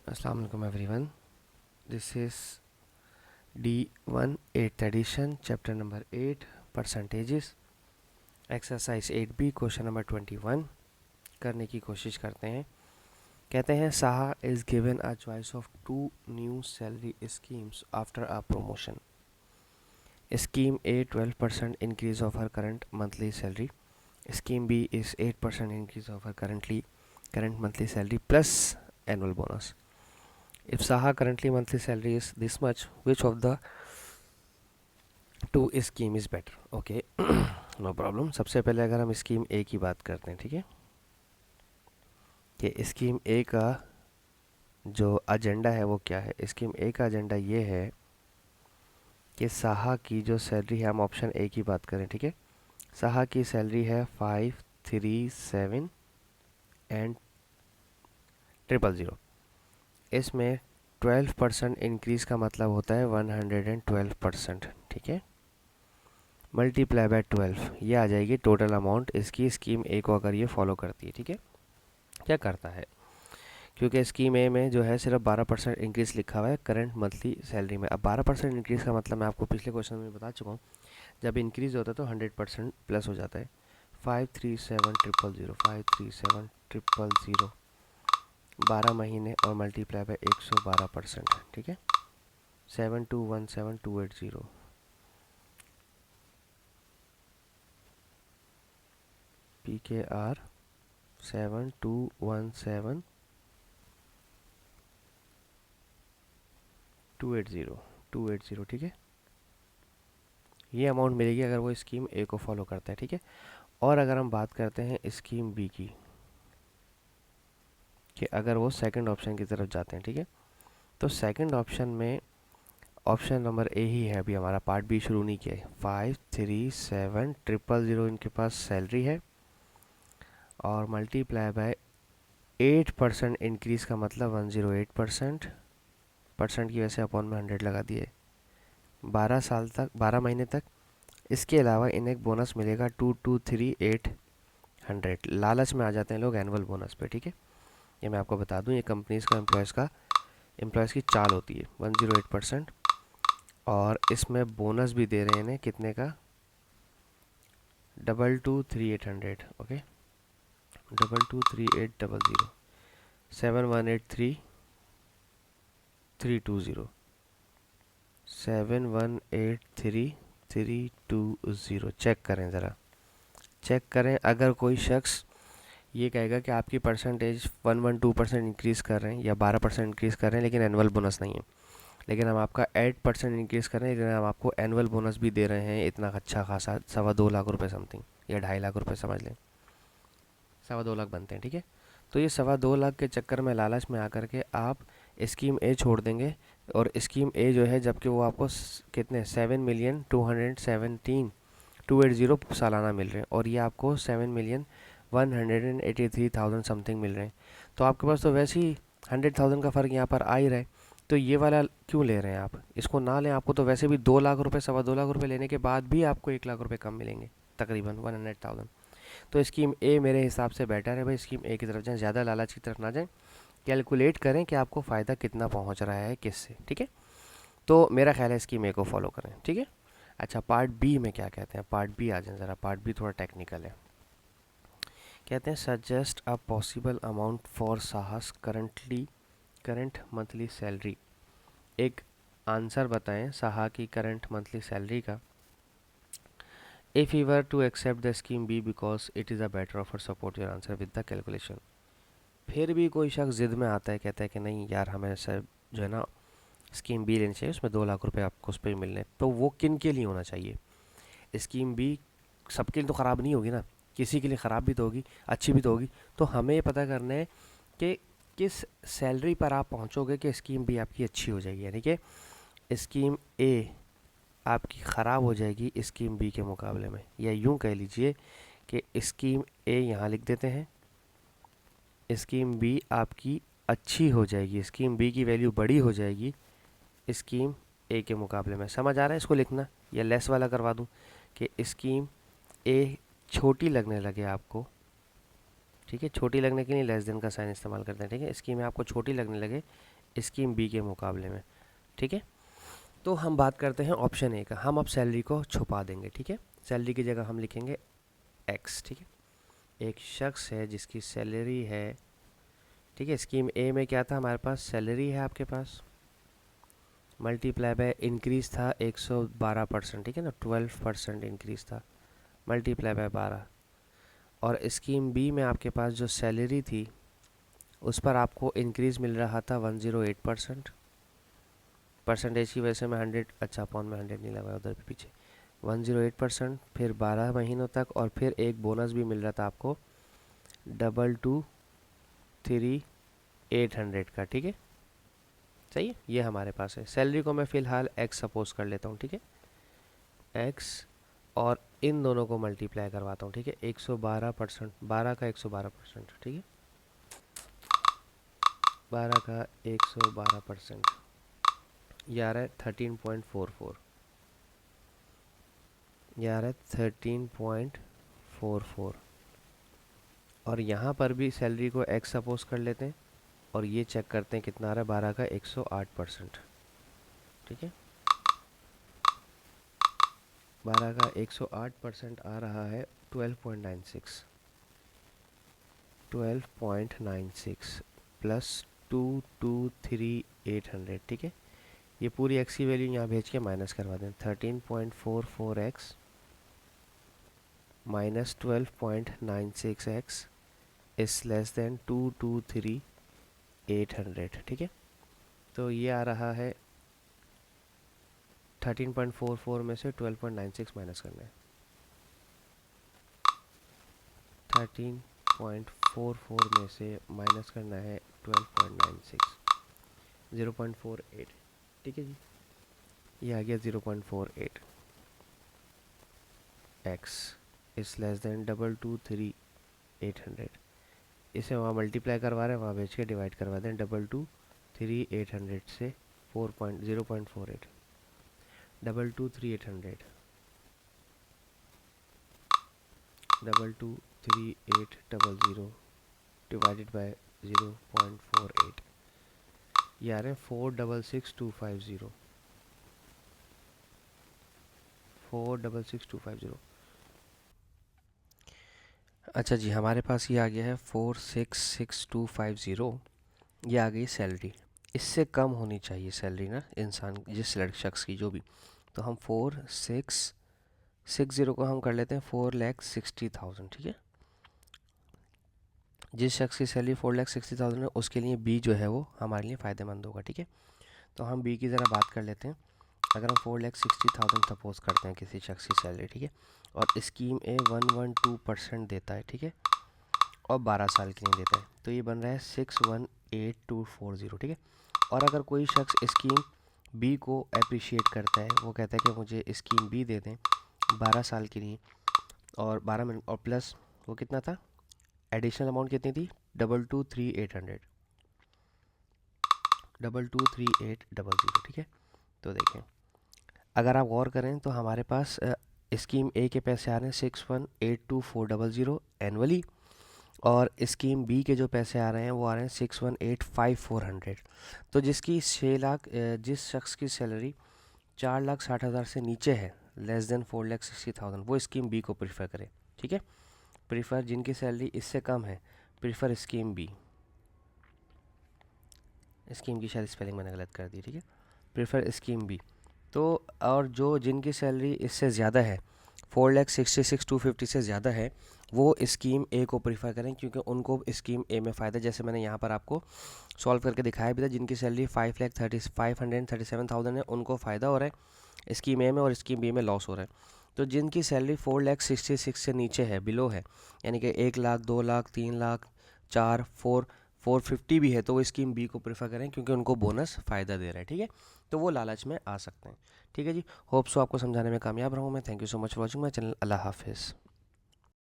Assalamu alaikum everyone. This is D1 8th edition, chapter number 8, percentages, exercise 8B, question number 21 करने की कोशिश करते हैं. कहते हैं Saha is given a choice of two new salary schemes after a promotion. Scheme A 12% increase of her current monthly salary. Scheme B is 8% increase of her current monthly salary plus annual bonus. If Saha currently monthly salary is this much, which of the two scheme is better? Okay, no problem. सबसे पहले अगर हम scheme ए की बात करते हैं, ठीक है, कि स्कीम ए का जो एजेंडा है वो क्या है. स्कीम ए का एजेंडा ये है कि साहा की जो सैलरी है, हम ऑप्शन ए की बात करें, ठीक है, साहा की सैलरी है 537 एंड 000. इसमें 12% इंक्रीज़ का मतलब होता है 112%, ठीक है, मल्टीप्लाई बाय 12, ये आ जाएगी टोटल अमाउंट इसकी स्कीम ए को अगर ये फॉलो करती है. ठीक है, क्या करता है, क्योंकि स्कीम ए में जो है सिर्फ 12% इंक्रीज़ लिखा हुआ है करंट मंथली सैलरी में. अब 12% इंक्रीज़ का मतलब मैं आपको पिछले क्वेश्चन में बता चुका हूँ, जब इंक्रीज़ होता है तो 100% प्लस हो जाता है. 537,000 537,000 12 महीने और मल्टीप्लाई बाय 112%, ठीक है, 7217280 PKR 7217280, ठीक है, ये अमाउंट मिलेगी अगर वो स्कीम ए को फॉलो करता है. ठीक है, और अगर हम बात करते हैं स्कीम बी की, कि अगर वो सेकंड ऑप्शन की तरफ जाते हैं, ठीक है, तो सेकंड ऑप्शन में ऑप्शन नंबर ए ही है, अभी हमारा पार्ट बी शुरू नहीं किया है. 537,000 इनके पास सैलरी है और मल्टीप्लाई बाय 8% इंक्रीज़ का मतलब 108%, परसेंट की वजह से अपॉन में 100 लगा दिए, 12 साल तक, 12 महीने तक. इसके अलावा इन्हें एक बोनस मिलेगा 223800. लालच में आ जाते हैं लोग एनुअल बोनस पे. ठीक है, ये मैं आपको बता दूं, ये कंपनीज़ का एम्प्लॉयज़ की चाल होती है. 108%, और इसमें बोनस भी दे रहे हैं इन्हें कितने का, 223800. ओके, 223800 7183320 7183320. चेक करें ज़रा, चेक करें. अगर कोई शख्स ये कहेगा कि आपकी परसेंटेज 112% इंक्रीज़ कर रहे हैं या 12% इंक्रीज़ कर रहे हैं लेकिन एनुअल बोनस नहीं है, लेकिन हम आपका 8% इंक्रीज़ कर रहे हैं लेकिन हम आपको एनुअल बोनस भी दे रहे हैं इतना अच्छा खासा, 2.25 लाख रुपये समथिंग, या 2.5 लाख रुपये समझ लें, 2.25 लाख बनते हैं. ठीक है, तो ये 2.25 लाख के चक्कर में लालच में आकर के आप स्कीम ए छोड़ देंगे, और स्कीम ए जो है जबकि वो आपको कितने 7,217,280 सालाना मिल रहे हैं, और ये आपको 7,183,000 समथिंग मिल रहे हैं. तो आपके पास तो वैसे ही 100,000 का फ़र्क यहाँ पर आ ही रहा है, तो ये वाला क्यों ले रहे हैं आप, इसको ना लें. आपको तो वैसे भी 2 लाख रुपये, 2.25 लाख रुपये लेने के बाद भी आपको 1 लाख रुपये कम मिलेंगे, तकरीबन 100,000. तो स्कीम ए मेरे हिसाब से बेटर है भाई, स्कीम ए की तरफ जाएं, ज़्यादा लालच की तरफ ना जाएं. कैलकुलेट करें कि आपको फ़ायदा कितना पहुंच रहा है किससे. ठीक है, तो मेरा ख्याल है स्कीम ए को फॉलो करें. ठीक है, अच्छा, पार्ट बी में क्या कहते हैं, पार्ट बी आ जाए ज़रा. पार्ट बी थोड़ा टेक्निकल है. कहते हैं suggest a possible amount for Saha's current monthly salary. एक आंसर बताएं साहा की करंट मंथली सैलरी का. If you were to accept the scheme B because it is a better offer, support your answer with the calculation. फिर भी कोई शख्स ज़िद में आता है, कहता है कि नहीं यार हमें सर जो है ना स्कीम बी लेनी चाहिए, उसमें 2 लाख रुपए आपको उस पर मिलने. तो वो किन के लिए होना चाहिए? स्कीम बी सबके लिए तो ख़राब नहीं होगी ना, किसी के लिए ख़राब भी तो होगी, अच्छी भी तो होगी. तो हमें ये पता करना है कि किस सैलरी पर आप पहुंचोगे कि स्कीम बी आपकी अच्छी हो जाएगी, यानी कि स्कीम ए आपकी ख़राब हो जाएगी स्कीम बी के मुकाबले में. या यूँ कह लीजिए कि स्कीम ए यहाँ लिख देते हैं, स्कीम बी आपकी अच्छी हो जाएगी, स्कीम बी की वैल्यू बड़ी हो जाएगी स्कीम ए के मुकाबले में. समझ आ रहा है इसको लिखना, या लेस वाला करवा दूँ कि स्कीम ए छोटी लगने लगे आपको ठीक है, छोटी लगने के लिए लेस देन का साइन इस्तेमाल करते हैं। ठीक है, स्कीम में आपको छोटी लगने लगे स्कीम बी के मुकाबले में। ठीक है, तो हम बात करते हैं ऑप्शन ए का। हम अब सैलरी को छुपा देंगे। ठीक है, सैलरी की जगह हम लिखेंगे एक्स। ठीक है, एक शख्स है जिसकी सैलरी है, ठीक है, स्कीम ए में क्या था हमारे पास, सैलरी है आपके पास, मल्टीप्लाई बाय इंक्रीज था 112%। ठीक है ना, 12% इंक्रीज था, मल्टीप्लाई बाय 12। और स्कीम बी में आपके पास जो सैलरी थी उस पर आपको इंक्रीज मिल रहा था 108%। परसेंटेज की वजह से मैं 100, अच्छा अपॉन में 100 नहीं लगाया उधर भी पीछे, 108%, फिर 12 महीनों तक, और फिर एक बोनस भी मिल रहा था आपको 223800 का। ठीक है, सही है, ये हमारे पास है। सैलरी को मैं फ़िलहाल एक्स सपोज कर लेता हूँ। ठीक है, एक्स, और इन दोनों को मल्टीप्लाई करवाता हूँ। ठीक है, 112%, 12 का 112%। ठीक है, 12 का 112%, ये आ रहा है 13.44, ये आ रहा है 13.44। और यहाँ पर भी सैलरी को एक्स सपोज कर लेते हैं और ये चेक करते हैं कितना आ रहा है, 12 का 108%। ठीक है, 12 का 108% आ रहा है 12.96, 12.96 प्लस 223800। ठीक है, ये पूरी एक्स की वैल्यू यहाँ भेज के माइनस करवा दें, 13.44x माइनस 12.96x इस लेस देन 223800। ठीक है, तो ये आ रहा है 13.44 में से 12.96 माइनस करना है, 13.44 में से माइनस करना है 12.96, 0.48। ठीक है जी, ये आ गया 0.48 एक्स इस लेस देन 223800। इसे वहाँ मल्टीप्लाई करवा रहे हैं, वहाँ भेज के डिवाइड करवा दें 223800 से 0.48, 223800, 223800 डिवाइडेड बाय 0.48, ये आ रहे हैं 466250, 466250। अच्छा जी, हमारे पास ये आ गया है 466250, ये आ गई सैलरी। इससे कम होनी चाहिए सैलरी ना इंसान, जिस शख्स की जो भी। तो हम 4660 को हम कर लेते हैं 4,60,000। ठीक है, जिस शख्स की सैलरी 4,60,000 है उसके लिए बी जो है वो हमारे लिए फ़ायदेमंद होगा। ठीक है, तो हम बी की ज़रा बात कर लेते हैं। अगर हम 4,60,000 सपोज करते हैं किसी शख्स की सैलरी, ठीक है, और स्कीम ए 112% देता है, ठीक है, और 12 साल के लिए देता है, तो ये बन रहा है 618240। ठीक है, और अगर कोई शख्स स्कीम बी को अप्रिशिएट करता है, वो कहता है कि मुझे स्कीम बी दे दें 12 साल के लिए और 12 मिनट, और प्लस वो कितना था, एडिशनल अमाउंट कितनी थी, 223800, 223800। ठीक है, तो देखें, अगर आप गौर करें तो हमारे पास स्कीम ए के पैसे आ रहे हैं 618240 एनुअली, और स्कीम बी के जो पैसे आ रहे हैं वो आ रहे हैं 6185,400। तो जिसकी 6 लाख जिस शख्स की सैलरी 4,60,000 से नीचे है, लेस देन 4,60,000, वो स्कीम बी को प्रीफर करे। ठीक है, प्रीफर, जिनकी सैलरी इससे कम है प्रीफर स्कीम बी, स्कीम की शायद स्पेलिंग मैंने गलत कर दी। ठीक है, प्रीफर स्कीम बी। तो और जो जिनकी सैलरी इससे ज़्यादा है, 4,66,250 से ज़्यादा है, वो स्कीम ए को प्रीफर करें, क्योंकि उनको स्कीम ए में फ़ायदा, जैसे मैंने यहाँ पर आपको सॉल्व करके दिखाया भी था, जिनकी सैलरी 5,37,000 है उनको फ़ायदा हो रहा है स्कीम ए में, और स्कीम बी में लॉस हो रहा है। तो जिनकी सैलरी 4,66,000 से नीचे है, बिलो है, यानी कि 1 लाख, 2 लाख, 3 लाख, 4,50 भी है, तो वो स्कीम बी को प्रेफर करें, क्योंकि उनको बोनस फ़ायदा दे रहा है। ठीक है, तो वो लालच में आ सकते हैं। ठीक है जी, होप सो आपको समझाने में कामयाब रहूँ मैं। Thank you so much for watching my channel. Allah हाफिज़।